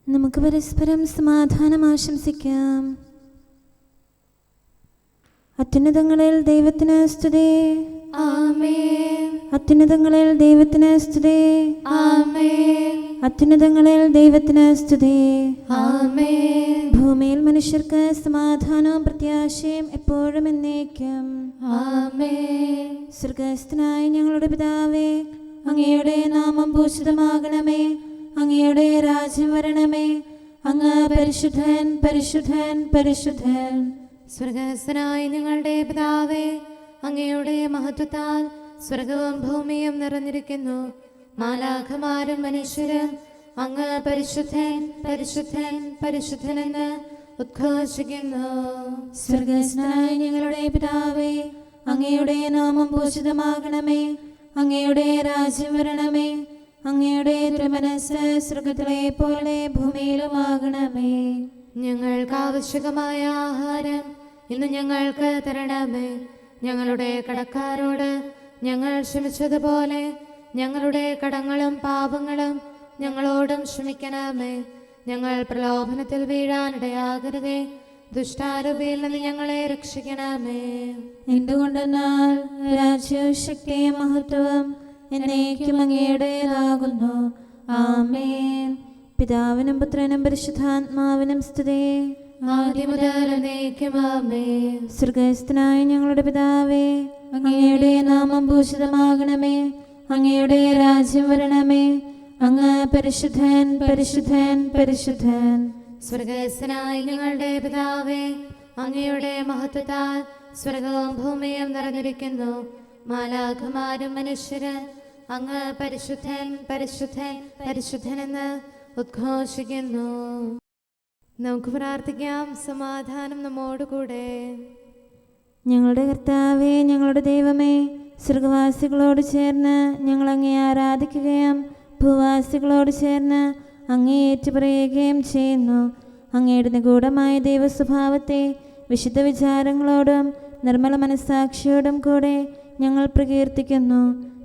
നമുക്ക് പരസ്പരം സമാധാനം ആശംസിക്കാം. അത്യുന്നതങ്ങളിൽ ദൈവത്തിന് സ്തുതി. ആമേൻ. അത്യുന്നതങ്ങളിൽ ദൈവത്തിന് സ്തുതി. ആമേൻ. അത്യുന്നതങ്ങളിൽ ദൈവത്തിന് സ്തുതി. ആമേൻ. ഭൂമിയിൽ മനുഷ്യർക്ക് സമാധാനവും പ്രത്യാശയും എപ്പോഴും എന്നേക്കും. ആമേൻ. സ്വർഗ്ഗസ്ഥനായ ഞങ്ങളുടെ പിതാവേ, അങ്ങയുടെ നാമം പൂജിതമാകണമേ. അങ്ങയുടെ രാജ്യം വരണമേ. അങ്ങ് പരിശുദ്ധൻ, പരിശുദ്ധൻ, പരിശുദ്ധൻ. സ്വർഗ്ഗസ്ഥനായ ഞങ്ങളുടെ പിതാവേ, അങ്ങയുടെ മഹത്വത്താൽ സ്വർഗവും ഭൂമിയും നിറഞ്ഞിരിക്കുന്നു. മാലാഖമാരും മനുഷ്യരും അങ്ങ് പരിശുദ്ധൻ, പരിശുദ്ധൻ, പരിശുദ്ധനെന്ന് ഉദ്ഘോഷിക്കുന്നു. സ്വർഗ്ഗസ്ഥനായ ഞങ്ങളുടെ പിതാവേ, അങ്ങയുടെ നാമം പൂജിതമാകണമേ. അങ്ങയുടെ രാജ്യം വരണമേ. അങ്ങയുടെ തിരുമനസ്സ് സ്വർഗ്ഗത്തിലെ പോലെ ഭൂമിയിലുമാകണമേ. ഞങ്ങൾക്ക് ആവശ്യമായ ആഹാരം ഇന്ന് ഞങ്ങൾക്ക് തരണമേ. ഞങ്ങളുടെ കടക്കാരോട് ഞങ്ങൾ ക്ഷമിച്ചതുപോലെ ഞങ്ങളുടെ കടങ്ങളും പാപങ്ങളും ഞങ്ങളോടും ക്ഷമിക്കണമേ. ഞങ്ങൾ പ്രലോഭനത്തിൽ വീഴാനിടയാകരുതേ. ദുഷ്ടാരൂപിയിൽ നിന്ന് ഞങ്ങളെ രക്ഷിക്കണമേ. എന്തുകൊണ്ടെന്നാൽ രാജ്യവും ശക്തിയും മഹത്വവും എന്നേക്കും അങ്ങയുടേതാകുന്നു. ആമേൻ. പിതാവിനും പുത്രനും പരിശുദ്ധാത്മാവിനും സ്തുതി. ആദ്യം മുതൽ എന്നേക്കും ആമേൻ. സ്വർഗ്ഗസ്ഥനായ ഞങ്ങളുടെ പിതാവേ, അങ്ങയുടെ നാമം പൂജിതമാകണമേ. അങ്ങയുടെ രാജ്യം വരണമേ. അങ്ങ് പരിശുദ്ധൻ, പരിശുദ്ധൻ, പരിശുദ്ധൻ. സ്വർഗ്ഗസ്ഥനായ ഞങ്ങളുടെ പിതാവേ, അങ്ങയുടെ മഹത്വത്താൽ സ്വർഗവും ഭൂമിയും നിറഞ്ഞിരിക്കുന്നു. മാലാഖമാരും മനുഷ്യരും അങ്ങ് പരിശുദ്ധൻ, പരിശുദ്ധൻ, പരിശുദ്ധനെന്ന് ഉദ്ഘോഷിക്കുന്നു. നമുക്ക് പ്രാർത്ഥിക്കാം. സമാധാനം നമ്മോടുകൂടെ. ഞങ്ങളുടെ കർത്താവേ, ഞങ്ങളുടെ ദൈവമേ, സ്വർഗവാസികളോട് ചേർന്ന് ഞങ്ങൾ അങ്ങേ ആരാധിക്കുകയും ഭൂവാസികളോട് ചേർന്ന് അങ്ങേ ഏറ്റുപറയുകയും ചെയ്യുന്നു. അങ്ങയുടെ നിഗൂഢമായ ദൈവസ്വഭാവത്തെ വിശുദ്ധ വിചാരങ്ങളോടും നിർമ്മല മനസ്സാക്ഷിയോടും കൂടെ ഞങ്ങൾ പ്രകീർത്തിക്കുന്നു.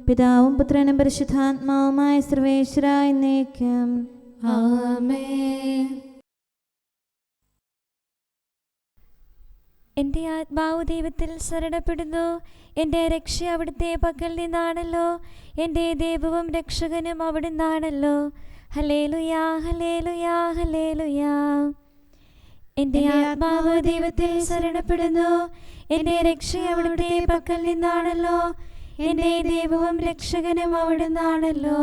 പിതാവും പുത്രനും പരിശുദ്ധാത്മാവുമായ സർവേശ്വര എന്നേക്കും. ആമേൻ. എൻ്റെ ആത്മാവ് ദൈവത്തിൽ ശരണപ്പെടുന്നു. എൻ്റെ രക്ഷ അവിടുത്തെ പക്കൽ നിന്നാണല്ലോ. എൻ്റെ ദൈവവും രക്ഷകനും അവിടുന്നാണല്ലോ. ഹല്ലേലൂയാ, ഹല്ലേലൂയാ, ഹല്ലേലൂയാ. എൻ്റെ ആത്മാവ് ദൈവത്തിൽ ശരണപ്പെടുന്നു. എൻ്റെ രക്ഷ അവിടുത്തെ പക്കൽ നിന്നാണല്ലോ. എൻ്റെ ദൈവവും രക്ഷകനും അവിടുന്നാണല്ലോ.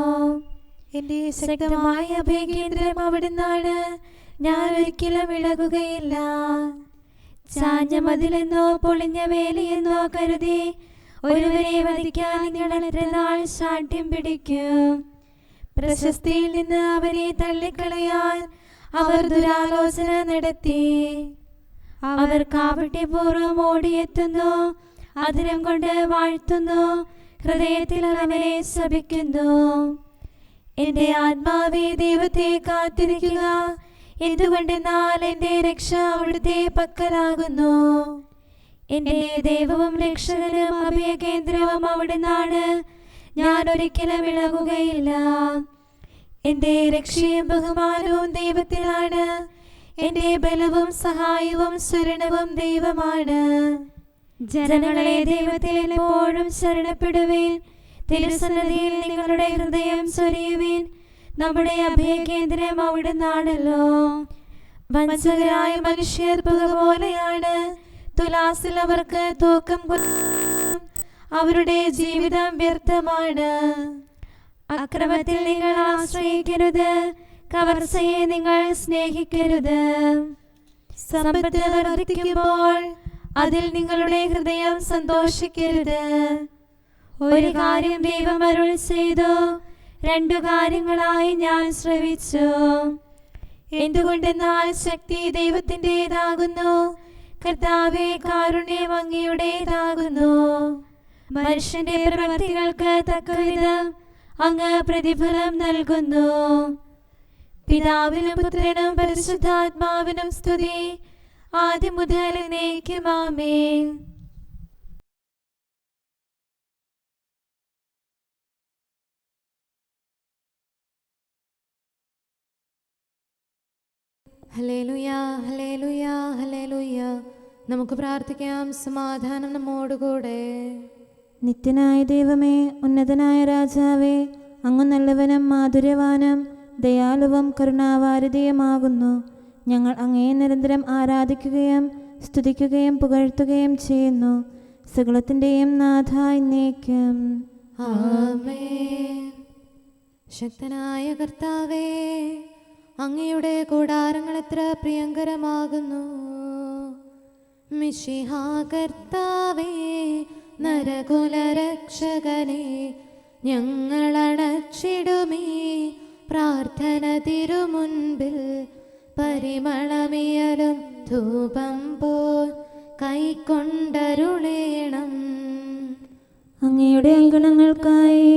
എൻ്റെ ശക്തമായ അഭയകേന്ദ്രം അവിടുന്നാണ്. ഞാൻ ഒരിക്കലും ഇളകുകയില്ല. ചാഞ്ഞ മതിലെന്നോ പൊളിഞ്ഞ വേലിയെന്നോ കരുതി ഒരുവരെ വധിക്കാൻ നിങ്ങൾ എത്ര നാൾ ശാഠ്യം പിടിക്കും? പ്രശസ്തിയിൽ നിന്ന് അവരെ തള്ളിക്കളയാൻ അവർ ദുരാലോചന നടത്തി. അവർ കാപട്യപൂർവ്വം ഓടിയെത്തുന്നു. അതിരം കൊണ്ട് വാഴ്ത്തുന്നു. ഹൃദയത്തിൽ അവനെ ശപിക്കുന്നു. എൻ്റെ ആത്മാവേ, ദൈവത്തെ കാത്തിരിക്കുക. എന്തുകൊണ്ടെന്നാൽ എൻ്റെ രക്ഷ അവിടുത്തെ പക്കലാകുന്നു. എൻ്റെ ദൈവവും രക്ഷകനും അഭയകേന്ദ്രവും അവിടുന്നാണ്. ഞാൻ ഒരിക്കലും ഇളകുകയില്ല. എൻ്റെ രക്ഷയും ബഹുമാനവും ദൈവത്തിലാണ്. എൻ്റെ ബലവും സഹായവും ശരണവും ദൈവമാണ്. ജനങ്ങളെ ദൈവത്തിൽ എപ്പോഴും ശരണപ്പെടുവേൻ. തിരുസന്നിധിയിൽ നിങ്ങളുടെ ഹൃദയം ചൊരിയുവേൻ. നമ്മുടെ അഭയകേന്ദ്രം അവിടുന്നാണല്ലോ. വഞ്ചകരായ മനുഷ്യർ പുക പോലെയാണ്. തുലാസിൽ അവർക്ക് തൂക്കം കുറയും. അവരുടെ ജീവിതം വ്യർത്ഥമാണ്. അക്രമത്തിൽ നിങ്ങൾ ആശ്രയിക്കരുത്. കവർച്ചയെ നിങ്ങൾ സ്നേഹിക്കരുത്. സമ്പത്ത് വർദ്ധിക്കുമ്പോൾ അതിൽ നിങ്ങളുടെ ഹൃദയം സന്തോഷിക്കരുത്. ഒരു കാര്യം ദൈവം അരുൾ ചെയ്തു, രണ്ടു കാര്യങ്ങളായി ഞാൻ ശ്രവിച്ചു. എന്തുകൊണ്ടെന്നാൽ ശക്തി ദൈവത്തിൻ്റെതാകുന്നു. കർത്താവേ, കാരുണ്യം അങ്ങയുടേതാകുന്നു. മനുഷ്യന്റെ പ്രവൃത്തികൾക്ക് തക്കവിധം അങ്ങ് പ്രതിഫലം നൽകുന്നു. പിതാവിനും പുത്രനും പരിശുദ്ധാത്മാവിനും സ്തുതി. ആദ്യം മുതൽ എന്നേക്കും ആമേൻ. ഹല്ലേലൂയ, ഹല്ലേലൂയ, ഹല്ലേലൂയ. നമുക്ക് പ്രാർത്ഥിക്കാം. സമാധാനം നമ്മോടുകൂടെ. നിത്യനായ ദൈവമേ, ഉന്നതനായ രാജാവേ, അങ്ങ് നല്ലവനും മാധുര്യവാനും ദയാലുവും കരുണാവാരിധിയുമാകുന്നു. ഞങ്ങൾ അങ്ങയെ നിരന്തരം ആരാധിക്കുകയും സ്തുതിക്കുകയും പുകഴ്ത്തുകയും ചെയ്യുന്നു. സകലത്തിൻ്റെയും നാഥ എന്നേക്കും. ആമേൻ. ശക്തനായ കർത്താവേ, അങ്ങയുടെ കൂടാരങ്ങൾ എത്ര പ്രിയങ്കരമാകുന്നു. മിശിഹാ കർത്താവേ, നരകുലരക്ഷകനെ, ഞങ്ങളണച്ചിടുമീ പ്രാർത്ഥന തിരുമുൻപിൽ. പരിമളമിയലും ധൂപം പോൽ കൈക്കൊണ്ടരുളേണം. അങ്ങയുടെ അങ്കണങ്ങൾക്കായി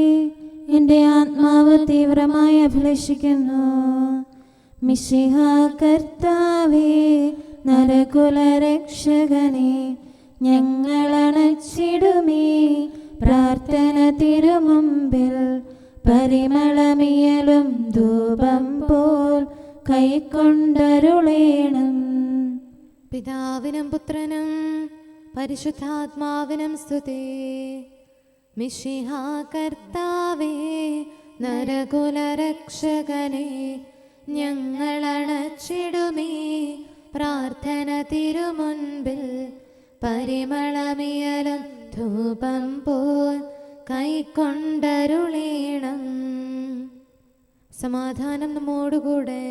എൻ്റെ ആത്മാവ് തീവ്രമായി അഭിലഷിക്കുന്നു. മിശിഹാ കർത്താവേ, നരകുലരക്ഷകനെ, ഞങ്ങളണച്ചിടുമീ പ്രാർത്ഥന തിരുമുമ്പിൽ. പരിമളമിയലും ധൂപം പോൽ കൈക്കൊണ്ടരുളേണം. പിതാവിനും പുത്രനും പരിശുദ്ധാത്മാവിനും സ്തുതി. മിശിഹാ കർത്താവേ, നരകുലരക്ഷകനെ, ഞങ്ങളണച്ചിടുമീ പ്രാർത്ഥന തിരുമുൻപിൽ. പരിമളമിയലും ധൂപം പോൽ കൈക്കൊണ്ടരുളേണം. സമാധാനം നമ്മോടുകൂടെ.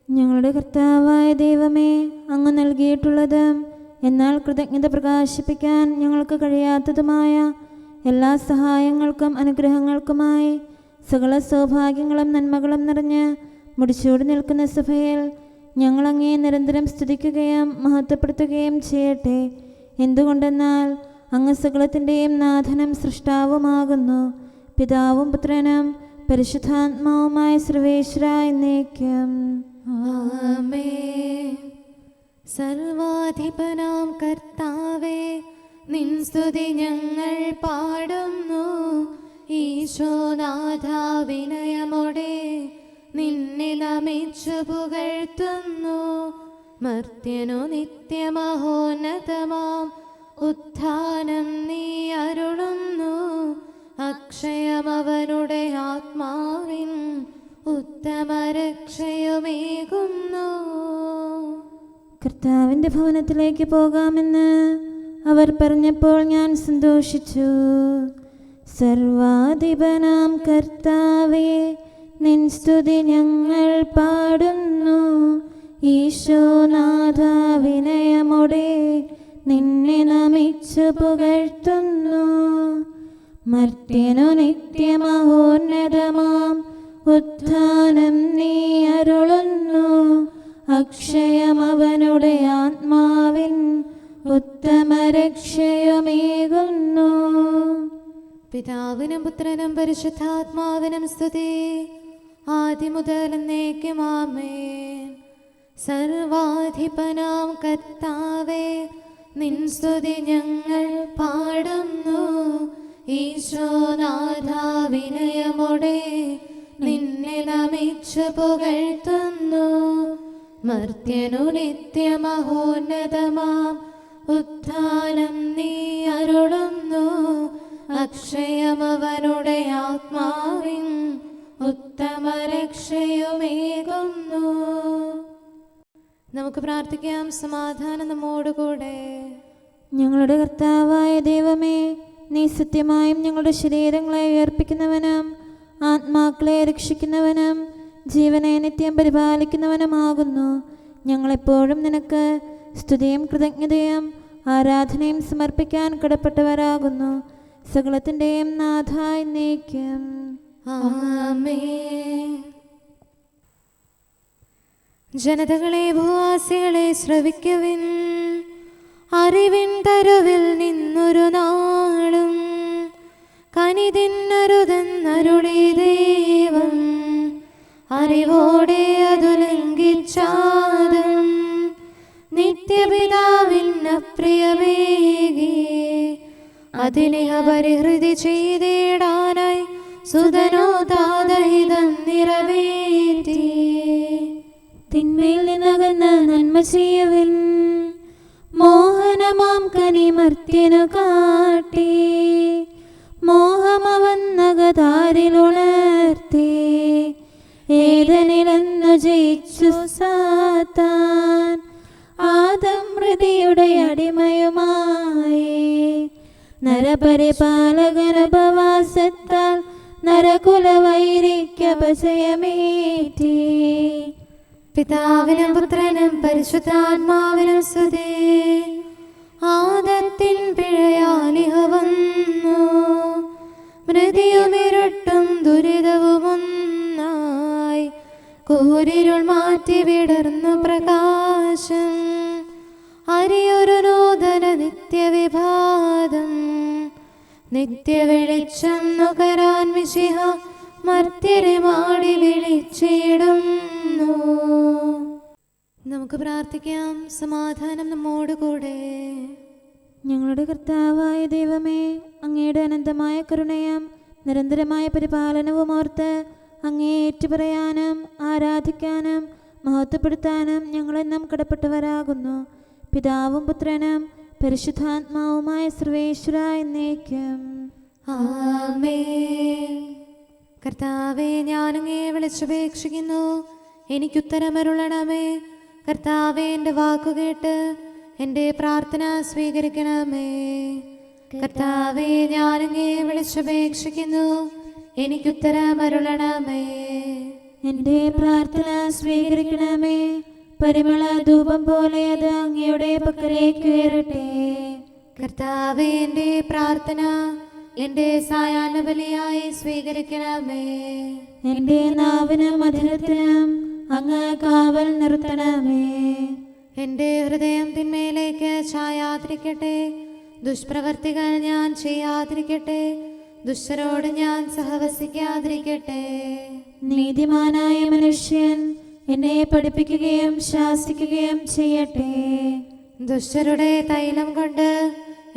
ഞങ്ങളുടെ കർത്താവായ ദൈവമേ, അങ്ങ് നൽകിയിട്ടുള്ളതും എന്നാൽ കൃതജ്ഞത പ്രകാശിപ്പിക്കാൻ ഞങ്ങൾക്ക് കഴിയാത്തതുമായ എല്ലാ സഹായങ്ങൾക്കും അനുഗ്രഹങ്ങൾക്കുമായി സകല സൗഭാഗ്യങ്ങളും നന്മകളും നിറഞ്ഞ് മുടിച്ചൂടി നിൽക്കുന്ന സഭയിൽ ഞങ്ങൾ അങ്ങയെ നിരന്തരം സ്തുതിക്കുകയും മഹത്വപ്പെടുത്തുകയും ചെയ്യട്ടെ. എന്തുകൊണ്ടെന്നാൽ അങ്ങ് സകലത്തിൻ്റെയും നാഥനും സൃഷ്ടാവുമാകുന്നു. പിതാവും പുത്രനും പരിശുദ്ധാത്മാവുമായ സർവേശ്വര എന്നേക്കും. ആമേൻ. സർവാധിപനാം കർത്താവേ, നിൻ സ്തുതി ഞങ്ങൾ പാടുന്നു. ഈശോനാഥ, വിനയമോടെ നിന്നെ നമിച്ചു പുകഴ്ത്തുന്നു. മർത്യനു നിത്യമഹോന്നതമാം ഉത്ഥാനം നീ അരുളുന്നു. അക്ഷയമവനുടെ ആത്മാവിൻ ഉത്തമരക്ഷയുമേകുന്നു. കർത്താവിൻ്റെ ഭവനത്തിലേക്ക് പോകാമെന്ന് അവർ പറഞ്ഞപ്പോൾ ഞാൻ സന്തോഷിച്ചു. സർവാധിപനാം കർത്താവേ, നിൻ സ്തുതി ഞങ്ങൾ പാടുന്നു. ഈശോനാഥ, വിനയമോടെ നിന്നെ നമിച്ചു പുകഴ്ത്തുന്നു. മർത്യനു നിത്യമഹോന്നതമാം ഉത്ഥാനം നീ അരുളുന്നു. അക്ഷയമവനുടെ ആത്മാവിൻ ഉത്തമരക്ഷയുമേകുന്നു. പിതാവിനും പുത്രനും പരിശുദ്ധാത്മാവിനും സ്തുതി, ആദ്യം മുതൽ എന്നേക്കും. ആമേൻ. സർവാധിപനാം കർത്താവേ, നിൻ സ്തുതി ഞങ്ങൾ പാടുന്നു. ഈശോനാഥ, വിനയമോടെ നിന്നെ നമിച്ചു പുകഴ്ത്തുന്നു. മർത്യനു നിത്യമഹോന്നതമാം ഉത്ഥാനം നീ അരുളുന്നു. അക്ഷയമവനുടെ ആത്മാവിൻ ഉത്തമരക്ഷയുമേകുന്നു. നമുക്ക് പ്രാർത്ഥിക്കാം. സമാധാനം നമ്മോടുകൂടെ. ഞങ്ങളുടെ കർത്താവായ ദൈവമേ, നീ സത്യമായും ഞങ്ങളുടെ ശരീരങ്ങളെ ഉയർപ്പിക്കുന്നവനും ആത്മാക്കളെ രക്ഷിക്കുന്നവനും ജീവനെ നിത്യം പരിപാലിക്കുന്നവനുമാകുന്നു. ഞങ്ങളെപ്പോഴും നിനക്ക് സ്തുതിയും കൃതജ്ഞതയും ആരാധനയും സമർപ്പിക്കാൻ കടപ്പെട്ടവരാകുന്നു. സകലത്തിൻ്റെയും നാഥ എന്നേക്കും. ആമേൻ. ജനതകളെ, ഭൂവാസികളെ, ശ്രവിക്കുവിൻ. അറിവിൻ തരുവിൽ നിന്നൊരു നാളും കനിതിന്നരുതെന്നരുളി ദൈവം. അറിവോടെ അതു ലംഘിച്ചാദം നിത്യപിതാവിന്നപ്രിയമേകി. അതിനിഹ പരിഹൃതി ചെയ്തിടാനായി സുതനോ താതഹിതം നിറവേറ്റി. തിന്മ തിന്മയിൽ നിന്നകന്ന നന്മ ചെയ്യുവിൻ. മോഹനമാം കനിമർത്യനു കാട്ടി മോഹമവന്നകതാരിലുണർത്തി. ഏതനിലെന്നു ജയിച്ചു സാത്താൻ ആദം മൃതിയുടെ അടിമയുമായി. നരപരിപാലകനുപവാസത്താൽ നരകുലവൈരിക്കപജയമേറ്റി. പിതാവിനും പുത്രനും പരിശുദ്ധാത്മാവിനും സ്തുതി. ആദത്തിൻ പിഴയാലിഹ വന്നു, മൃതിയുമിരുട്ടും ദുരിതവുമൊന്നായി. കൂരിരുൾ മാറ്റി വിടർന്നു പ്രകാശം, അരിയൊരു നൂതന നിത്യവിഭാതം. നിത്യവെളിച്ചം നുകരാൻ മിശിഹ മർത്യരെ മാടി വിളിച്ചിടുന്നു. നമുക്ക് പ്രാർത്ഥിക്കാം. സമാധാനം നമ്മോട് കൂടെ. ഞങ്ങളുടെ കർത്താവായ ദൈവമേ, അങ്ങയുടെ അനന്തമായ കരുണയും നിരന്തരമായ പരിപാലനവും ഓർത്ത് അങ്ങയെ ഏറ്റുപറയാനും ആരാധിക്കാനും മഹത്വപ്പെടുത്താനും ഞങ്ങളെന്നും കടപ്പെട്ടവരാകുന്നു. പിതാവും പുത്രനും പരിശുദ്ധാത്മാവുമായ സർവേശ്വര എന്നേക്കും ആമേൻ. കർത്താവേ, ഞാനങ്ങയെ വിളിച്ചപേക്ഷിക്കുന്നു, എനിക്കുത്തരമരുളണമേ. കർത്താവേ, എൻ്റെ വാക്കുകേട്ട് എൻ്റെ പ്രാർത്ഥന സ്വീകരിക്കണമേ. കർത്താവേ, ഞാനങ്ങയെ വിളിച്ചപേക്ഷിക്കുന്നു, എനിക്കുത്തരമരുളണമേ. എൻ്റെ പ്രാർത്ഥന സ്വീകരിക്കണമേ. പരിമള ധൂപം പോലെ അത് അങ്ങയുടെ പക്കലേക്ക് ഉയരട്ടെ. കർത്താവേ, എൻ്റെ പ്രാർത്ഥന എൻ്റെ സായാഹ്ന ബലിയായി സ്വീകരിക്കണമേ. എൻ്റെ നാവിനും മധുരത്തിനും അങ്ങ് കാവൽ നിർത്തണമേ. എൻ്റെ ഹൃദയം തിന്മയിലേക്ക് ചായാതിരിക്കട്ടെ. ദുഷ്പ്രവർത്തികൾ ഞാൻ ചെയ്യാതിരിക്കട്ടെ. ദുഷ്ടരോട് ഞാൻ സഹവസിക്കാതിരിക്കട്ടെ. നീതിമാനായ മനുഷ്യൻ എന്നെ പഠിപ്പിക്കുകയും ശാസിക്കുകയും ചെയ്യട്ടെ. ദുഷ്ടരുടെ തൈലം കൊണ്ട്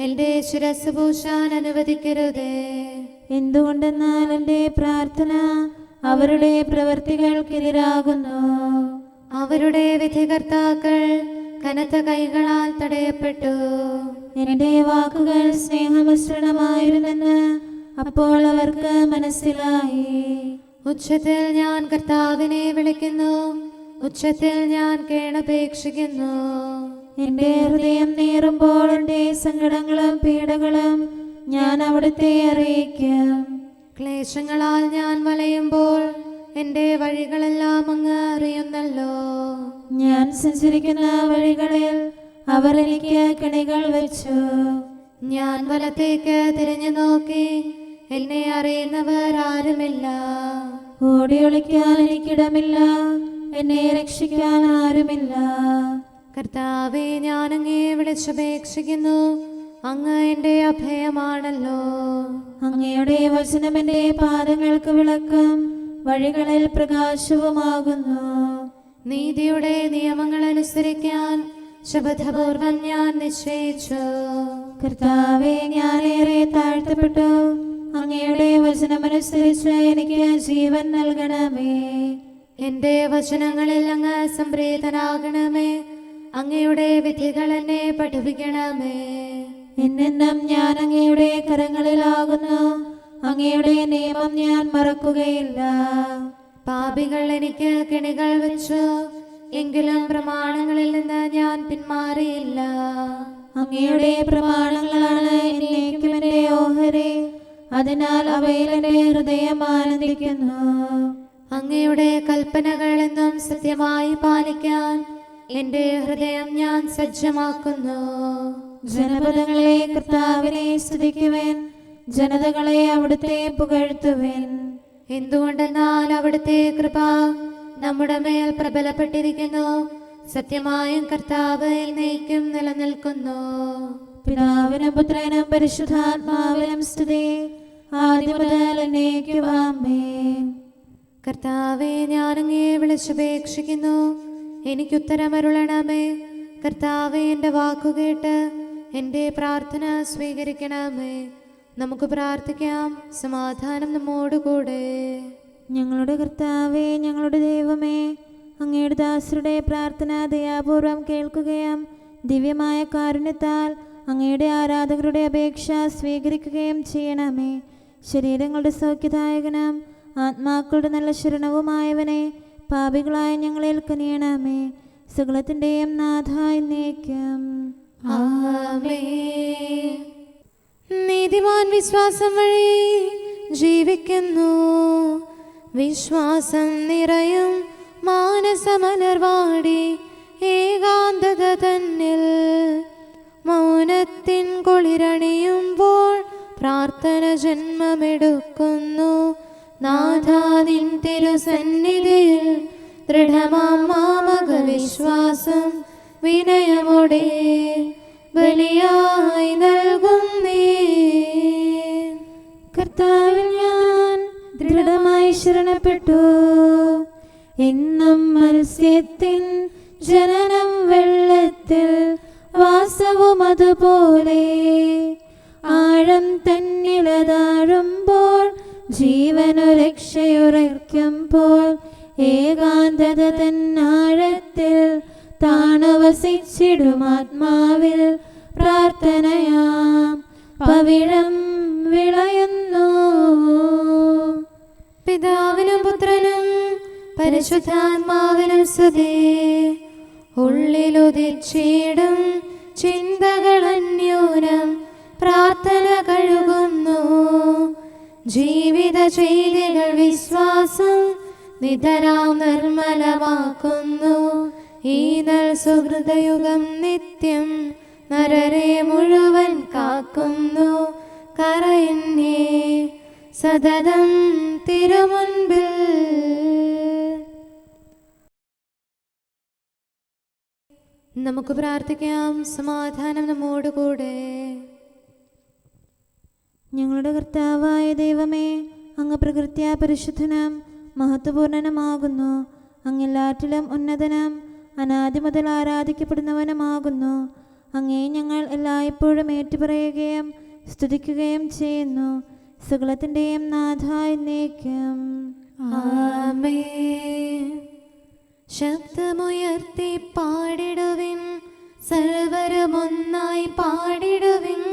എൻ്റെ ശിരസ് പൂശാൻ അനുവദിക്കരുതേ. എന്തുകൊണ്ടെന്നാൽ എൻ്റെ പ്രാർത്ഥന അവരുടെ പ്രവൃത്തികൾക്കെതിരാകുന്നു. അവരുടെ വിധികർത്താക്കൾ കനത്ത കൈകളാൽ തടയപ്പെട്ടു. എൻ്റെ വാക്കുകൾ സ്നേഹമിശ്രണമായിരുന്നെന്ന് അപ്പോൾ അവർക്ക് മനസ്സിലായി. ഉച്ചത്തിൽ ഞാൻ കർത്താവിനെ വിളിക്കുന്നു, ഉച്ചത്തിൽ ഞാൻ കേണപേക്ഷിക്കുന്നു. എൻ്റെ ഹൃദയം നീറുമ്പോൾ എൻ്റെ സങ്കടങ്ങളും പീഡകളും ഞാൻ അവിടുത്തെ അറിയിക്കും. ക്ലേശങ്ങളാൽ ഞാൻ വലയുമ്പോൾ എൻ്റെ വഴികളെല്ലാം അങ്ങ് അറിയുന്നല്ലോ. ഞാൻ സഞ്ചരിക്കുന്ന വഴികളിൽ അവർ എനിക്ക് കെണികൾ വെച്ചു. ഞാൻ വലത്തേക്ക് തിരിഞ്ഞു നോക്കി, എന്നെ അറിയുന്നവർ ആരുമില്ല. ഓടി ഒളിക്കാൻ എനിക്കിടമില്ല, എന്നെ രക്ഷിക്കാൻ ആരുമില്ല. കർത്താവേ, ഞാൻ അങ്ങയെ വിളിച്ചപേക്ഷിക്കുന്നു, അങ്ങ് എൻ്റെ അഭയമാണല്ലോ. അങ്ങയുടെ വചനം എൻ്റെ പാദങ്ങൾക്ക് വിളക്കും വഴികളിൽ പ്രകാശവുമാകുന്നു. നീതിയുടെ നിയമങ്ങൾ അനുസരിക്കാൻ ശപഥപൂർവം ഞാൻ നിശ്ചയിച്ചു. കർത്താവേ, ഞാനേറെ താഴ്ത്തപ്പെട്ടു. അങ്ങയുടെ വചനമനുസരിച്ച് എനിക്ക് ജീവൻ നൽകണമേ. എൻ്റെ വചനങ്ങളിൽ അങ്ങ് സംപ്രീതനാകണമേ. അങ്ങയുടെ വിധികൾ എന്നെ പഠിപ്പിക്കണമേ. എന്നെന്നും ഞാൻ അങ്ങയുടെ കരങ്ങളിലാകുന്നു. അങ്ങയുടെ നിയമം ഞാൻ മറക്കുകയില്ല. പാപികൾ എനിക്ക് കെണികൾ വെച്ചു, എങ്കിലും പ്രമാണങ്ങളിൽ നിന്ന് ഞാൻ പിന്മാറിയില്ല. അങ്ങയുടെ പ്രമാണങ്ങളാണ് എന്നേക്കും എൻ്റെ ഓഹരി. അതിനാൽ അവയിൽ എൻ്റെ ഹൃദയം ആനന്ദിക്കുന്നു. അങ്ങയുടെ കൽപ്പനകൾ എന്നും സത്യമായി പാലിക്കാൻ എൻ്റെ ഹൃദയം ഞാൻ സജ്ജമാക്കുന്നു. ജനപദങ്ങളെ കർത്താവിനെ സ്തുതിക്കുവിൻ, ജനതകളെ അവിടുത്തെ പുകഴ്ത്തുവിൻ. എന്തുകൊണ്ടെന്നാൽ അവിടുത്തെ കൃപ നമ്മുടെ മേൽ പ്രബലപ്പെട്ടിരിക്കുന്നു. സത്യമായും കർത്താവ് എന്നേക്കും നിലനിൽക്കുന്നു. പിതാവിനും പുത്രനും പരിശുദ്ധാത്മാവിനും സ്തുതി, ആദ്യം മുതൽ എന്നേക്കും ആമേൻ. കർത്താവേ, ഞാൻ അങ്ങയെ വിളിച്ചപേക്ഷിക്കുന്നു, എനിക്കുത്തരമരുളണമേ. കർത്താവേ, എൻ്റെ വാക്കുകേട്ട് എൻ്റെ പ്രാർത്ഥന സ്വീകരിക്കണമേ. നമുക്ക് പ്രാർത്ഥിക്കാം. സമാധാനം നമ്മോട് കൂടെ. ഞങ്ങളുടെ കർത്താവേ, ഞങ്ങളുടെ ദൈവമേ, അങ്ങയുടെ ദാസരുടെ പ്രാർത്ഥന ദയാപൂർവം കേൾക്കുകയും ദിവ്യമായ കാരുണ്യത്താൽ അങ്ങയുടെ ആരാധകരുടെ അപേക്ഷ സ്വീകരിക്കുകയും ചെയ്യണമേ. ശരീരങ്ങളുടെ സൗഖ്യദായകനും ആത്മാക്കളുടെ നല്ല ശരണവുമായവനെ പാപികളായ ഞങ്ങളിൽ കനിയണമേ. സകലത്തിൻ്റെയും നാഥായി എന്നേക്കും. ആമേൻ. നീതിമാൻ വിശ്വാസം വഴി ജീവിക്കുന്നു. വിശ്വാസം നിറയും മാനസമലർവാടി ഏകാന്തത തന്നിൽ മൗനത്തിൻ കുളിരണിയുമ്പോൾ പ്രാർത്ഥന ജന്മമെടുക്കുന്നു. നാഥാനിൻ തിരുസന്നിധിയിൽ ദൃഢമാം മാമക വിശ്വാസം വിനയമോടെ ബലിയായി നൽകുന്നേ. കർത്താവിൽ ഞാൻ ദൃഢമായി ശരണപ്പെട്ടു. എന്നും മത്സ്യത്തിൻ ജനനം വെള്ളത്തിൽ വാസവും അതുപോലെ ആഴം തന്നിലതാഴുമ്പോൾ ജീവനു രക്ഷയുറയ്ക്കുമ്പോൾ ഏകാന്തത തന്നാഴത്തിൽ താണവസിച്ചിടുമാത്മാവിൽ പ്രാർത്ഥനയാം പവിഴം വിളയുന്നു. പിതാവിനും പുത്രനും പരിശുദ്ധാത്മാവിനും സ്തുതി. ഉള്ളിലുദിച്ചിടും ചിന്തകളന്യൂനം പ്രാർത്ഥന കഴുകുന്നു. ജീവിത ചെയ്തികൾ വിശ്വാസം നിതരാം നിർമ്മലമാക്കുന്നു. ഈ നൽ സുഹൃതയുഗം നിത്യം നരരെ മുഴുവൻ കാക്കുന്നു. കരയുന്നേ സതതം തിരുമുൻപിൽ. നമുക്ക് പ്രാർത്ഥിക്കാം. സമാധാനം നമ്മോടുകൂടെ. ഞങ്ങളുടെ കർത്താവായ ദൈവമേ, അങ്ങ് പ്രകൃത്യാ പരിശുദ്ധനും മഹത്വപൂർണനുമാകുന്നു. അങ്ങെല്ലാറ്റിലും ഉന്നതനും അനാദി മുതൽ ആരാധിക്കപ്പെടുന്നവനുമാകുന്നു. അങ്ങേ ഞങ്ങൾ എല്ലായ്പ്പോഴും ഏറ്റുപറയുകയും സ്തുതിക്കുകയും ചെയ്യുന്നു. സകലത്തിൻ്റെയും നാഥായി എന്നേക്കും. ആമേൻ. ശബ്ദമുയർത്തി പാടിടുവിൻ, സർവരുമൊന്നായി പാടിടുവിൻ.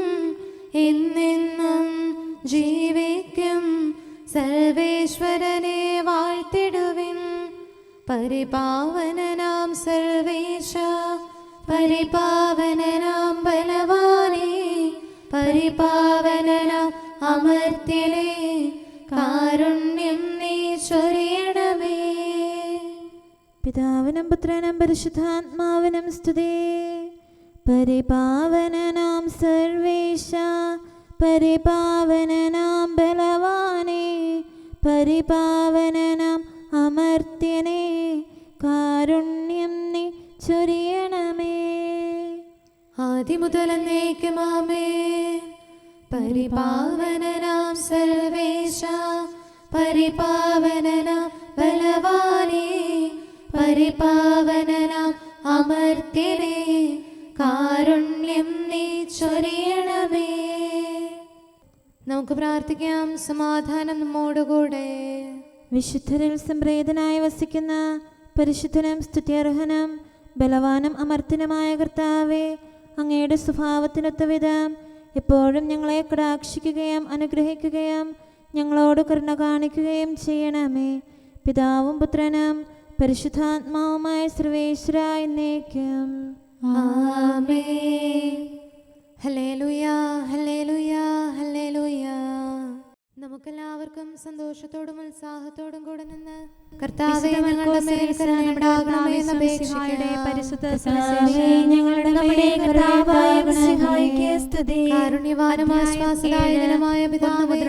എന്നെന്നും ജീവിക്കും സർവേശ്വരനെ വാഴ്ത്തിടുവിൻ. പരിപാവനനാം സർവേശ, പരിപാവനനാം ബലവാനേ, പരിപാവനനാം അമർത്യനേ, കാരുണ്യം നീ ചൊരിയണമേ. പിതാവിനും പുത്രനും പരിശുദ്ധാത്മാവിനും സ്തുതി. പരിപാവനനാം സർവേശ, പരിപാവനനാം ബലവാനേ, പരിപാവനനാം അമർത്യനേ, കാരുണ്യം നീ ചൊരിയണമേ. ആദിമുതൽ എന്നേക്കും ആമേൻ. പരിപാവനനാം സർവേശ, പരിപാവനനാം ബലവാനേ, പരിപാവനനാം അമർത്യനേ, കാരുണ്യം നീ ചൊരിയണമേ. നമുക്ക് പ്രാർത്ഥിക്കാം. സമാധാനം നമ്മോടുകൂടെ. വിശുദ്ധരിൽ സംപ്രേതനായി വസിക്കുന്ന പരിശുദ്ധനും സ്തുത്യർഹനും ബലവാനും അമർത്യനുമായ കർത്താവേ, അങ്ങയുടെ സ്വഭാവത്തിനൊത്ത വിധം എപ്പോഴും ഞങ്ങളെ കടാക്ഷിക്കുകയും അനുഗ്രഹിക്കുകയും ഞങ്ങളോട് കരുണ കാണിക്കുകയും ചെയ്യണമേ. പിതാവും പുത്രനും പരിശുദ്ധാത്മാവുമായ സർവേശ്വരായ എന്നേക്കും. ആമേൻ. ഹല്ലേലൂയ, ഹല്ലേലൂയ, ഹല്ലേലൂയ. നമുക്കെല്ലാവർക്കും സന്തോഷത്തോടും ഉത്സാഹത്തോടും കൂടെ നിന്ന് കർത്താവേ ഞങ്ങളുടെ മേൽ കരുണയുണ്ടാകണമേ എന്ന് അപേക്ഷിക്കട്ടെ. കാരുണ്യവാനും ആശ്വാസദായകനുമായ പിതാവേ,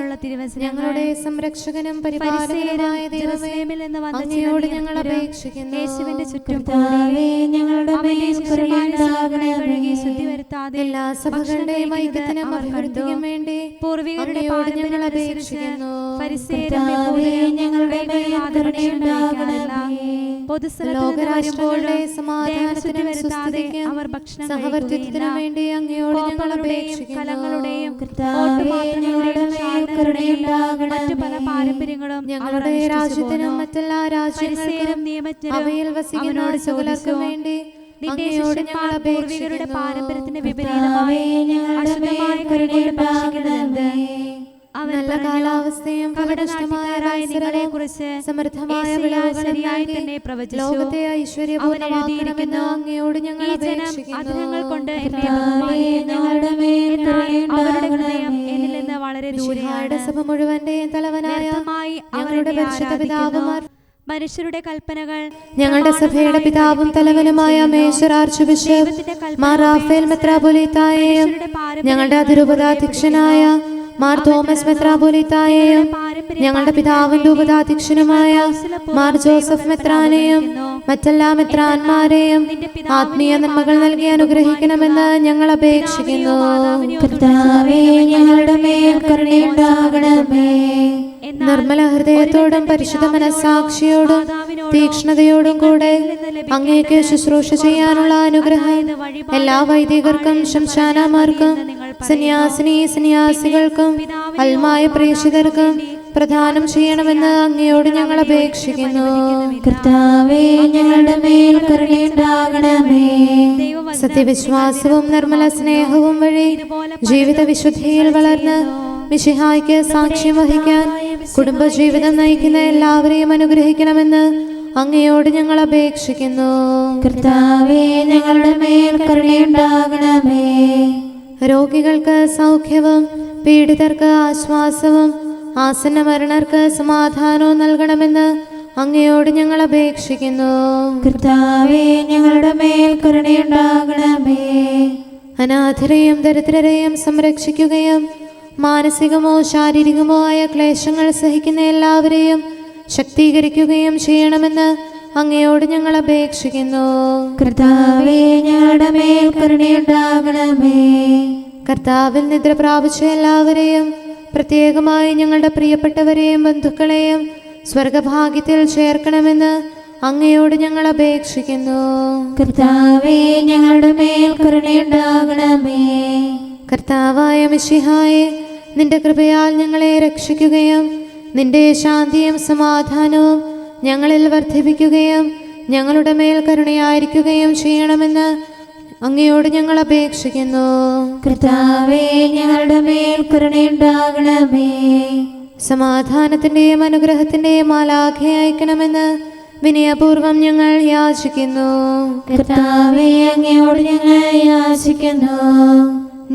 ഞങ്ങളുടെ സംരക്ഷകനും പരിപാലകനുമായ ദൈവമേ, അങ്ങയോട് ഞങ്ങൾ അപേക്ഷിക്കുന്നു. എല്ലാ സഭകളുടെയും ഐക്യത്തിനും അഭിവൃദ്ധിക്കും വേണ്ടി അങ്ങയോട് ഞങ്ങൾ അപേക്ഷിക്കുന്നു. ലോകരാഷ്ട്രങ്ങളുടെ സമാധാനത്തിനും സുസ്ഥിതിക്കും സഹവർത്തിത്വത്തിനും വേണ്ടി അങ്ങയോട് ഞങ്ങൾ അപേക്ഷിക്കുന്നു. മറ്റു പല പാരമ്പര്യങ്ങളും ഞങ്ങളുടെ രാജ്യത്തിനും മറ്റെല്ലാ രാജ്യങ്ങൾക്കും നിയമജ്ഞരും അവയിൽ വസിക്കുന്ന സകലർക്കും വേണ്ടി അങ്ങയോട് ഞങ്ങൾ പൂർവികരുടെ അപേക്ഷിക്കുന്നു. പാരമ്പര്യത്തിന് വിപരീതമായി അശുദ്ധമായ കരുണയുടെ ഭക്ഷിക്കുന്നതെന്ത്? നല്ല കാലാവസ്ഥയും കപടനാട്യക്കാരായ നിങ്ങളെ കുറിച്ച് സമൃദ്ധമായ ശരിയായി തന്നെ പ്രവചിച്ചു. ലോകത്തെ ഐശ്വര്യപൂർണ്ണമാക്കണമെന്ന് അങ്ങയോട് ഞങ്ങൾ ഈ ജനം അപേക്ഷിക്കുന്നു. അധരങ്ങൾ കൊണ്ട് എന്നെ ബഹുമാനിക്കുന്നു. എന്നാൽ അവരുടെ ഹൃദയം എന്നിൽ നിന്ന് വളരെ ദൂരെയാണ്. സഭ മുഴുവന്റെയും തലവനായ വ്യർത്ഥമായി ഞങ്ങളുടെ അവരുടെ പരിശുദ്ധ പിതാവുമാർ മനുഷ്യരുടെ കൽപ്പനകൾ ഞങ്ങളുടെ സഭയുടെ പിതാവും തലവനുമായ major archbishop Mar Raphael മെത്രാപൊലീത്തായെയും ഞങ്ങളുടെ അതിരൂപതാധ്യക്ഷനായ മാർ തോമസ് മെത്രാപൊലീത്തായെയും ഞങ്ങളുടെ പിതാവിന്റെ ഉപതാധ്യക്ഷനുമായ മാർ ജോസഫ് മെത്രാനെയും മറ്റെല്ലാ മെത്രാന്മാരെയും ആത്മീയ നന്മകൾ നൽകി അനുഗ്രഹിക്കണമെന്ന് ഞങ്ങൾ അപേക്ഷിക്കുന്നു. കർത്താവേ, ഞങ്ങളുടെ മേൽ കരുണയുണ്ടാകണമേ. നിർമ്മല ഹൃദയത്തോടും പരിശുദ്ധ മനസ്സാക്ഷിയോടും തീക്ഷ്ണതയോടും കൂടെ അങ്ങേക്ക് ശുശ്രൂഷ ചെയ്യാനുള്ള അനുഗ്രഹം എല്ലാ വൈദികർക്കും ശംശാനമാർക്കും സന്യാസിനി സന്യാസികൾക്കും അൽമായ പ്രേക്ഷിതർക്കും പ്രദാനം ചെയ്യണമെന്ന് അങ്ങയോട് ഞങ്ങൾ അപേക്ഷിക്കുന്നു. കർത്താവേ, ഞങ്ങളുടെ മേൽ കരുണയുണ്ടാകണമേ. സത്യവിശ്വാസവും നിർമ്മല സ്നേഹവും വഴി ജീവിത വിശുദ്ധിയിൽ വളർന്ന് മിശിഹായ്ക്ക് സാക്ഷ്യം വഹിക്കാൻ കുടുംബജീവിതം നയിക്കുന്ന എല്ലാവരെയും അനുഗ്രഹിക്കണമെന്ന് അങ്ങയോട് ഞങ്ങൾ അപേക്ഷിക്കുന്നു. കർത്താവേ, ഞങ്ങളുടെ മേൽ കരുണയുണ്ടാകണമേ. രോഗികൾക്ക് സൗഖ്യവും പീഡിതർക്ക് ആശ്വാസവും ആസന്ന മരണർക്ക് സമാധാനവും നൽകണമെന്ന് അങ്ങയോട് ഞങ്ങൾ അപേക്ഷിക്കുന്നു. കർത്താവേ, ഞങ്ങളുടെ മേൽ കരുണയുണ്ടാകണമേ. അനാഥരെയും ദരിദ്രരെയും സംരക്ഷിക്കുകയും മാനസികമോ ശാരീരികമോ ആയ ക്ലേശങ്ങൾ സഹിക്കുന്ന എല്ലാവരെയും ശക്തീകരിക്കുകയും ചെയ്യണമെന്ന് അങ്ങയോട് ഞങ്ങൾ അപേക്ഷിക്കുന്നു. കർത്താവേ, ഞങ്ങളുടെ മേൽ കരുണയുണ്ടാകണമേ. കർത്താവിൽ നിദ്ര പ്രാപിച്ച എല്ലാവരെയും പ്രത്യേകമായി ഞങ്ങളുടെ പ്രിയപ്പെട്ടവരെയും ബന്ധുക്കളെയും സ്വർഗഭാഗ്യത്തിൽ ചേർക്കണമെന്ന് അങ്ങയോട് ഞങ്ങൾ അപേക്ഷിക്കുന്നു. കർത്താവേ, ഞങ്ങളുടെ മേൽ കരുണയുണ്ടാകണമേ. കർത്താവായ മിശിഹായെ, നിന്റെ കൃപയാൽ ഞങ്ങളെ രക്ഷിക്കുകയും നിന്റെ ശാന്തിയും സമാധാനവും ഞങ്ങളിൽ വർദ്ധിപ്പിക്കുകയും ഞങ്ങളുടെ മേൽ കരുണയായിരിക്കുകയും ചെയ്യണമെന്ന് അങ്ങയോട് ഞങ്ങൾ അപേക്ഷിക്കുന്നു. കർത്താവേ, ഞങ്ങളുടെ മേൽ കരുണയുണ്ടാകണമേ. സമാധാനത്തിന്റെയും അനുഗ്രഹത്തിന്റെയും മാലാഖയെ അയക്കണമെന്ന് വിനയപൂർവം ഞങ്ങൾ യാചിക്കുന്നു. കർത്താവേ, അങ്ങയോട് ഞങ്ങൾ യാചിക്കുന്നു.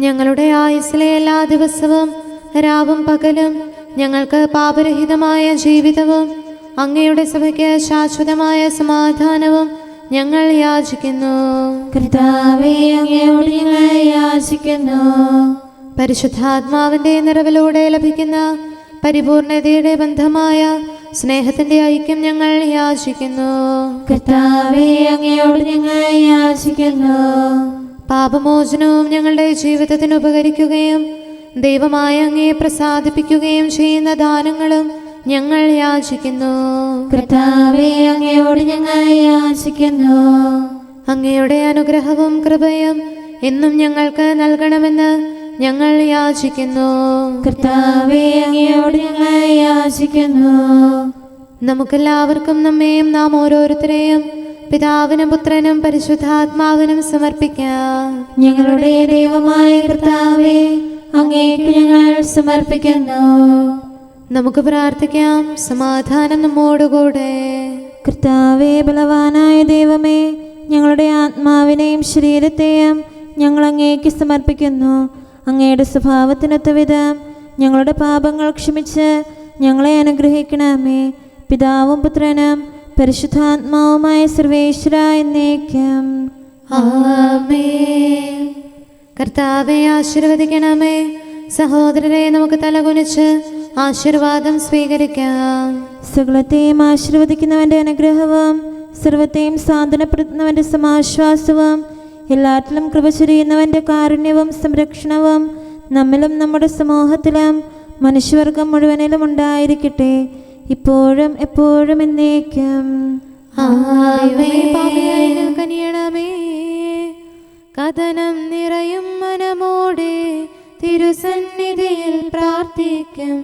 ഞങ്ങളുടെ ആയുസ്സിലെ എല്ലാ ദിവസവും രാവും പകലും ഞങ്ങൾക്ക് പാപരഹിതമായ ജീവിതവും അങ്ങയുടെ സഭയ്ക്ക് ശാശ്വതമായ സമാധാനവും ഞങ്ങൾ യാചിക്കുന്നു. കർത്താവേ, അങ്ങയോട് ഞങ്ങൾ യാചിക്കുന്നു. പരിശുദ്ധാത്മാവിന്റെ നിറവിലൂടെ ലഭിക്കുന്ന പരിപൂർണതയുടെ ബന്ധമായ സ്നേഹത്തിന്റെ ഐക്യം ഞങ്ങൾ യാചിക്കുന്നു. കർത്താവേ, അങ്ങയോട് ഞങ്ങൾ യാചിക്കുന്നു. പാപമോചനവും ഞങ്ങളുടെ ജീവിതത്തിന് ഉപകരിക്കുകയും ദൈവമായ അങ്ങയെ പ്രസാദിപ്പിക്കുകയും ചെയ്യുന്ന ദാനങ്ങളും ഞങ്ങൾ യാചിക്കുന്നു. കർത്താവേ, അങ്ങയോട് ഞങ്ങൾ യാചിക്കുന്നു. അങ്ങയുടെ അനുഗ്രഹവും കൃപയും എന്നും ഞങ്ങൾക്ക് നൽകണമെന്ന് ഞങ്ങൾ യാചിക്കുന്നു. കർത്താവേ, അങ്ങയോട് ഞങ്ങൾ യാചിക്കുന്നു. നമുക്കെല്ലാവർക്കും നമ്മെയും നാം ഓരോരുത്തരെയും പിതാവിനും പുത്രനും പരിശുദ്ധാത്മാവിനും സമർപ്പിക്കാം. ഞങ്ങളുടെ ദൈവമായ കർത്താവേ, അങ്ങേക്ക് ഞങ്ങൾ സമർപ്പിക്കുന്നു. നമുക്ക് പ്രാർത്ഥിക്കാം. സമാധാനം നമ്മോടുകൂടെ. കർത്താവേ, ബലവാനായ ദൈവമേ, ഞങ്ങളുടെ ആത്മാവിനെയും ശരീരത്തെയും ഞങ്ങൾ അങ്ങേക്ക് സമർപ്പിക്കുന്നു. അങ്ങയുടെ സ്വഭാവത്തിനൊത്ത വിധം ഞങ്ങളുടെ പാപങ്ങൾ ക്ഷമിച്ച് ഞങ്ങളെ അനുഗ്രഹിക്കണമേ. പിതാവും പുത്രനും പരിശുദ്ധാത്മാവുമായ സർവേശ്വര എന്നേക്കും ആമേൻ. കർത്താവെ ആശീർവദിക്കണമേ. സഹോദരരെ, നമുക്ക് തലകുനിച്ച് ആശീർവാദം സ്വീകരിക്കാം. സകലത്തെയും ആശീർവദിക്കുന്നവന്റെ അനുഗ്രഹവും സർവത്തെയും സാന്ത്വനപ്പെടുത്തുന്നവന്റെ സമാശ്വാസവും എല്ലാറ്റിലും കൃപ ചൊരിയുന്നവന്റെ കാരുണ്യവും സംരക്ഷണവും നമ്മിലും നമ്മുടെ സമൂഹത്തിലും മനുഷ്യവർഗം മുഴുവനിലും ഉണ്ടായിരിക്കട്ടെ, ഇപ്പോഴും എപ്പോഴും എന്നേക്കും. കനിയണമേ. കഥനം നിറയും മനമോടെ തിരുസന്നിധിയിൽ പ്രാർത്ഥിക്കും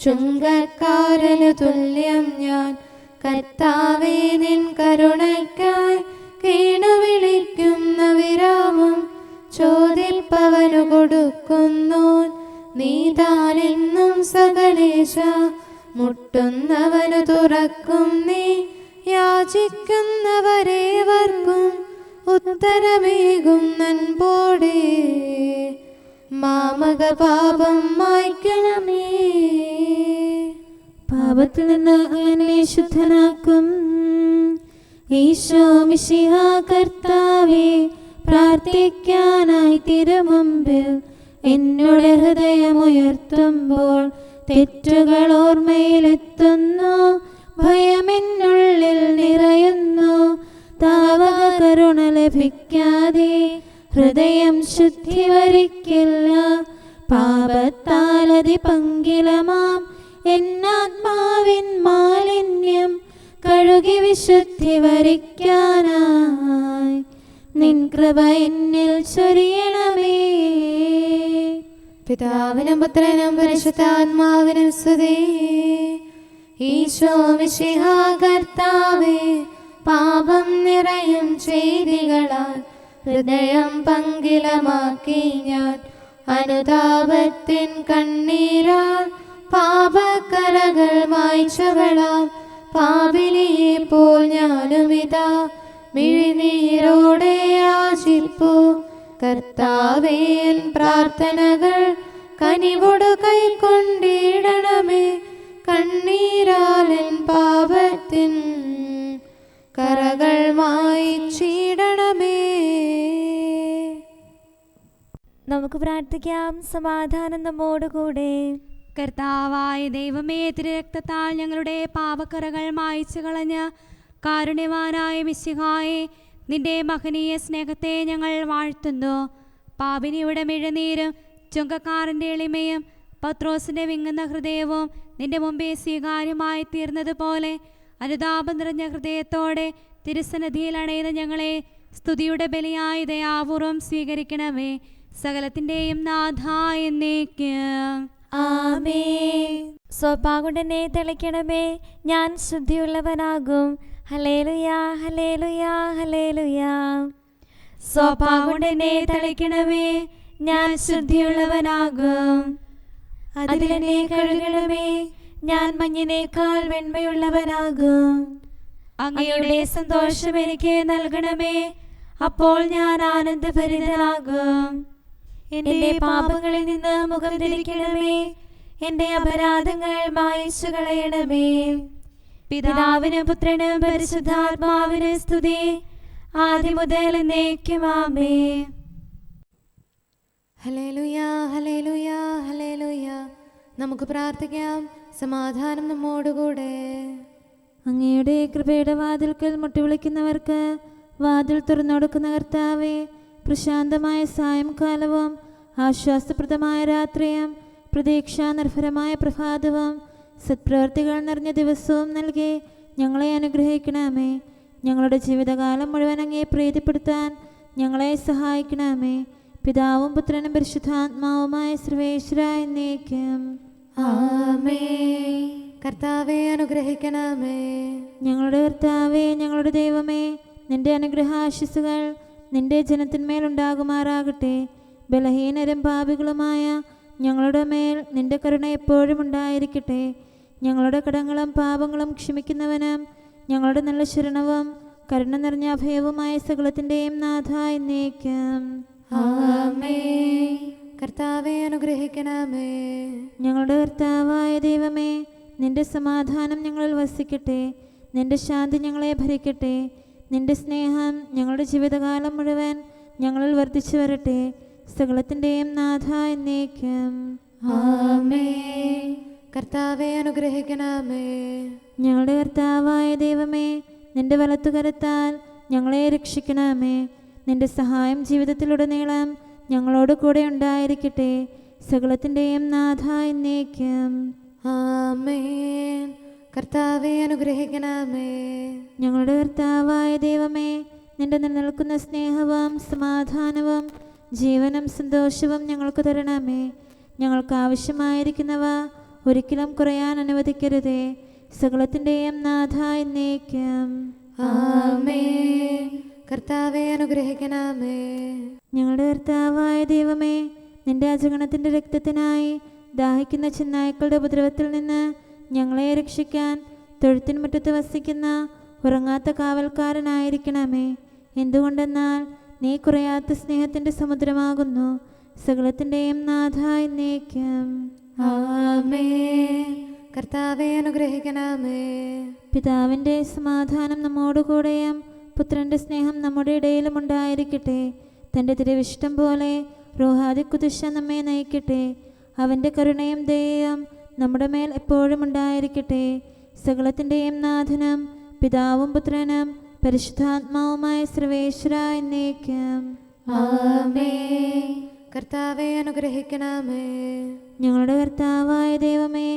ചുങ്കക്കാരനു തുല്യം ഞാൻ. കർത്താവേ, നിൻ കരുണയ്ക്കായി കീണു വിളിക്കുന്ന വിരാമം ചോദിപ്പവനു കൊടുക്കുന്നു. നീതാനെന്നും സകലേശ, മുട്ടുന്നവനു തുറക്കും നീ. യാചിക്കുന്നവരേവർക്കും ഉത്തരമേകും നൻപോടെ. മാമക പാപം മായ്ക്കണമേ. പാപത്തിൽ നിന്ന് എന്നെ ശുദ്ധനാക്കും ഈശോ മിശിഹാ കർത്താവേ, പ്രാർത്ഥിക്കാനായി തിരുമുമ്പിൽ എന്നോട് ഹൃദയമുയർത്തുമ്പോൾ തെറ്റുകൾ ഓർമ്മയിലെത്തുന്നു. ഭയമെന്നുള്ളിൽ നിറയുന്നു. താവക കരുണ ലഭിക്കാതെ ഹൃദയം ശുദ്ധി വരിക്കില്ല. പാപത്താലതി പങ്കിലമാം എന്നാത്മാവിൻ മാലിന്യം കഴുകി വിശുദ്ധി വരിക്കാനായി നിൻ കൃപ എന്നിൽ ചൊരിയണമേ. പിതാവിനും പുത്രനും പരിശുദ്ധാത്മാവിനും സ്തുതി. ഈശോ മിശിഹാ കർത്താവേ, പാപം നിറയും ചെയ്തികളാൽ ഹൃദയം പങ്കിലമാക്കി ഞാൻ. അനുതാപത്തിൻ കണ്ണീരാൽ പാപക്കറകൾ മായ്ച്ചവളാൽ പാപിനിയെ പോൽ ഞാനുമിതാ മിഴിനീരോടെ യാചിപ്പു. കർത്താവേ, എൻ പ്രാർത്ഥനകൾ കനിവോടു കൈക്കൊണ്ടിടണമേ. കണ്ണീരാലൻ പാപത്തിൻ കറകൾ മായ്ച്ചിടണമേ. നമുക്ക് പ്രാർത്ഥിക്കാം. സമാധാനം നമ്മോടുകൂടെ. കർത്താവായ ദൈവമേ, തിരുരക്തത്താൽ ഞങ്ങളുടെ പാപക്കറകൾ മായ്ച്ചു കളഞ്ഞ കാരുണ്യവാനായ മിശിഹായെ, നിന്റെ മഹനീയ സ്നേഹത്തെ ഞങ്ങൾ വാഴ്ത്തുന്നു. പാപിനിയുടെ മിഴനീരും ചുങ്കക്കാരൻ്റെ എളിമയും പത്രോസിൻ്റെ വിങ്ങുന്ന ഹൃദയവും നിന്റെ മുമ്പേ സ്വീകാര്യമായി തീർന്നതുപോലെ അനുതാപം നിറഞ്ഞ ഹൃദയത്തോടെ തിരുസന്നിധിയിൽ അണയുന്ന ഞങ്ങളെ സ്തുതിയുടെ ബലിയായി ദയാപൂർവം സ്വീകരിക്കണമേ. സകലത്തിൻ്റെയും നാഥ എന്നേക്കും. ആമേൻ. സ്വപാകൊണ്ടെന്നെ തെളിക്കണമേ, ഞാൻ ശുദ്ധിയുള്ളവനാകും. ഹല്ലേലൂയാ, ഹല്ലേലൂയാ, ഹല്ലേലൂയാ. സ്വപാകൊണ്ടെന്നെ തെളിക്കണമേ, ഞാൻ ശുദ്ധിയുള്ളവനാകും. അതിലെന്നെ കഴുകണമേ, ഞാൻ മഞ്ഞിനേക്കാൾ വെണ്മയുള്ളവനാകും. അങ്ങയുടെ സന്തോഷം എനിക്ക് നൽകണമേ, അപ്പോൾ ഞാൻ ആനന്ദഭരിതനാകും. എന്റെ പാപങ്ങളിൽ നിന്ന് മുഖം തിരിക്കണമേ, എന്റെ അപരാധങ്ങൾ മായ്ച്ചു കളയണമേ. പിതാവിനും പുത്രനും പരിശുദ്ധാത്മാവിനും സ്തുതി, ആദ്യം മുതൽ എന്നേക്കും. ആമേൻ. ഹല്ലേലൂയാ, ഹല്ലേലൂയാ, ഹല്ലേലൂയാ. നമുക്ക് പ്രാർത്ഥിക്കാം. സമാധാനം നമ്മോടുകൂടെ. അങ്ങയുടെ കൃപയുടെ വാതിൽക്കൽ മുട്ടിവിളിക്കുന്നവർക്ക് വാതിൽ തുറന്നുകൊടുക്കുന്ന കർത്താവേ, പ്രശാന്തമായ സായംകാലവും ആശ്വാസപ്രദമായ രാത്രിയും പ്രതീക്ഷാനിർഭരമായ പ്രഭാതവും സത്പ്രവർത്തികൾ നിറഞ്ഞ ദിവസവും നൽകി ഞങ്ങളെ അനുഗ്രഹിക്കണമേ. ഞങ്ങളുടെ ജീവിതകാലം മുഴുവൻ അങ്ങയെ പ്രീതിപ്പെടുത്താൻ ഞങ്ങളെ സഹായിക്കണമേ. പിതാവും പുത്രനും പരിശുദ്ധാത്മാവുമായ സർവേശ്വരായ എന്നേക്കും. ആമേൻ. കർത്താവേ, അനുഗ്രഹിക്കണമേ. ഞങ്ങളുടെ കർത്താവേ, ഞങ്ങളുടെ ദൈവമേ, നിന്റെ അനുഗ്രഹാശിസുകൾ നിന്റെ ജനത്തിന്മേലുണ്ടാകുമാറാകട്ടെ. ബലഹീനരും പാപികളുമായ ഞങ്ങളുടെ മേൽ നിന്റെ കരുണ എപ്പോഴും ഉണ്ടായിരിക്കട്ടെ. ഞങ്ങളുടെ കടങ്ങളും പാപങ്ങളും ക്ഷമിക്കുന്നവനും ഞങ്ങളുടെ നല്ല ശരണവും കരുണ നിറഞ്ഞ അഭയവുമായ സകലത്തിൻ്റെയും നാഥ എന്നേക്കും. ആമേൻ. കർത്താവേ, അനുഗ്രഹിക്കണമേ. ഞങ്ങളുടെ കർത്താവായ ദൈവമേ, നിന്റെ സമാധാനം ഞങ്ങളിൽ വസിക്കട്ടെ. നിന്റെ ശാന്തി ഞങ്ങളെ ഭരിക്കട്ടെ. നിന്റെ സ്നേഹം ഞങ്ങളുടെ ജീവിതകാലം മുഴുവൻ ഞങ്ങളിൽ വർദ്ധിച്ചു വരട്ടെ. സകലത്തിൻ്റെയും നാഥ എന്നേക്കും. ആമേൻ. കർത്താവേ, അനുഗ്രഹിക്കണമേ. ഞങ്ങളുടെ കർത്താവായ ദൈവമേ, നിന്റെ വലത്തുകരത്താൽ ഞങ്ങളെ രക്ഷിക്കണമേ. നിന്റെ സഹായം ജീവിതത്തിലുടനീളം ഞങ്ങളോട് കൂടെ ഉണ്ടായിരിക്കട്ടെ. സകലത്തിൻ്റെയും നാഥ എന്നേക്കും. ആമേൻ. കർത്താവേ, അനുഗ്രഹിക്കണമേ. ഞങ്ങളുടെ കർത്താവായ ദൈവമേ, നിന്റെ നിലനിൽക്കുന്ന സ്നേഹവും സമാധാനവും ജീവനും സന്തോഷവും ഞങ്ങൾക്ക് തരണമേ. ഞങ്ങൾക്ക് ആവശ്യമായിരിക്കുന്നവ ഒരിക്കലും കുറയാൻ അനുവദിക്കരുതേ. സകലത്തിൻ്റെയും നാഥ എന്നേക്കും. ആമേൻ. കർത്താവെ അനുഗ്രഹിക്കണമേ. ഞങ്ങളുടെ കർത്താവായ ദൈവമേ, നിന്റെ അജഗണത്തിൻ്റെ രക്തത്തിനായി ദാഹിക്കുന്ന ചെന്നായ്ക്കളുടെ ഉപദ്രവത്തിൽ നിന്ന് ഞങ്ങളെ രക്ഷിക്കാൻ തൊഴുത്തിൻ മുറ്റത്ത് വസിക്കുന്ന ഉറങ്ങാത്ത കാവൽക്കാരനായിരിക്കണമേ. എന്തുകൊണ്ടെന്നാൽ നീ കുറയാത്ത സ്നേഹത്തിൻ്റെ സമുദ്രമാകുന്നു. സകലത്തിൻ്റെയും നാഥ എന്നേക്കും. ആമേൻ. കർത്താവെ അനുഗ്രഹിക്കണമേ. പിതാവിൻ്റെ സമാധാനം നമ്മോടുകൂടെയും പുത്രൻ്റെ സ്നേഹം നമ്മുടെ ഇടയിലും ഉണ്ടായിരിക്കട്ടെ. തൻ്റെ തിരുവിഷ്ടം പോലെ റൂഹാദി കുദുശ നമ്മെ നയിക്കട്ടെ. അവൻ്റെ കരുണയും ദയയും നമ്മുടെ മേൽ എപ്പോഴും ഉണ്ടായിരിക്കട്ടെ. സകലത്തിൻ്റെയും നാഥനും പിതാവും പുത്രനും പരിശുദ്ധാത്മാവുമായ സർവേശ്വര എന്നേക്കും. ആമേൻ. കർത്താവെ അനുഗ്രഹിക്കണമേ. ഞങ്ങളുടെ കർത്താവായ ദൈവമേ,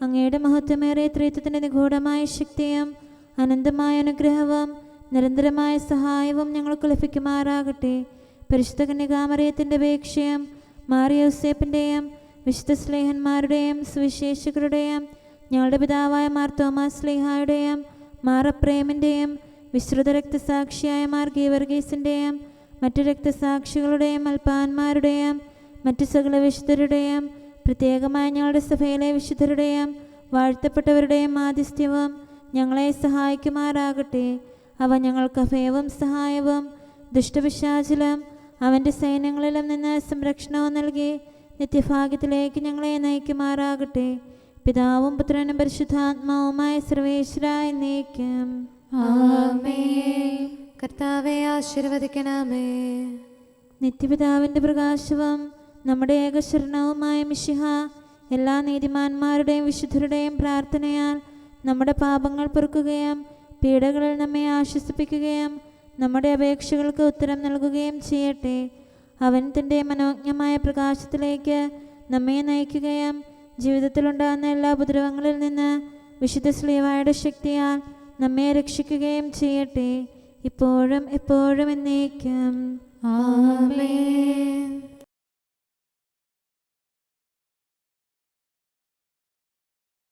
അങ്ങയുടെ മഹത്വമേറിയ ത്രിത്വത്തിൻ്റെ നിഗൂഢമായ ശക്തിയും അനന്തമായ അനുഗ്രഹവും നിരന്തരമായ സഹായവും ഞങ്ങൾക്ക് ലഭിക്കുമാറാകട്ടെ. പരിശുദ്ധ കന്യകാമറിയത്തിൻ്റെ അപേക്ഷയും മാറിയോസേപ്പിൻ്റെയും വിശുദ്ധ സ്ലേഹന്മാരുടെയും സുവിശേഷകരുടെയും ഞങ്ങളുടെ പിതാവായ മാർ തോമാസ് സ്ലീഹായുടെയും മാർ അപ്രേമിൻ്റെയും വിശ്രുത രക്തസാക്ഷിയായ മാർ ഗീവർഗീസിൻ്റെയും മറ്റു രക്തസാക്ഷികളുടെയും അൽപ്പാന്മാരുടെയും മറ്റു സകല വിശുദ്ധരുടെയും പ്രത്യേകമായി ഞങ്ങളുടെ സഭയിലെ വിശുദ്ധരുടെയും വാഴ്ത്തപ്പെട്ടവരുടെയും മാധ്യസ്ഥ്യവും ഞങ്ങളെ സഹായിക്കുമാറാകട്ടെ. അവ ഞങ്ങൾക്ക് അഭയവും സഹായവും ദുഷ്ടപിശാചിലും അവൻ്റെ സൈന്യങ്ങളിലും നിന്ന് സംരക്ഷണവും നൽകി നിത്യഭാഗ്യത്തിലേക്ക് ഞങ്ങളെ നയിക്കുമാറാകട്ടെ. പിതാവും പുത്രനും പരിശുദ്ധാത്മാവുമായ സർവേശ്വര എന്നേക്കും. ആമേൻ. കർത്താവെ ആശീർവദിക്കണമേ. നിത്യപിതാവിൻ്റെ പ്രകാശവും നമ്മുടെ ഏകശരണവുമായ മിശിഹ എല്ലാ നീതിമാന്മാരുടെയും വിശുദ്ധരുടെയും പ്രാർത്ഥനയാൽ നമ്മുടെ പാപങ്ങൾ പൊറുക്കുകയും പീഡകളിൽ നമ്മെ ആശ്വസിപ്പിക്കുകയും നമ്മുടെ അപേക്ഷകൾക്ക് ഉത്തരം നൽകുകയും ചെയ്യട്ടെ. അവൻ തൻ്റെ മനോജ്ഞമായ പ്രകാശത്തിലേക്ക് നമ്മെ നയിക്കുകയും ജീവിതത്തിലുണ്ടാകുന്ന എല്ലാ ഉപദ്രവങ്ങളിൽ നിന്ന് വിശുദ്ധ ശ്ലീഹായുടെ ശക്തിയാൽ നമ്മെ രക്ഷിക്കുകയും ചെയ്യട്ടെ, ഇപ്പോഴും എപ്പോഴും എന്നേക്കും. ആമേൻ.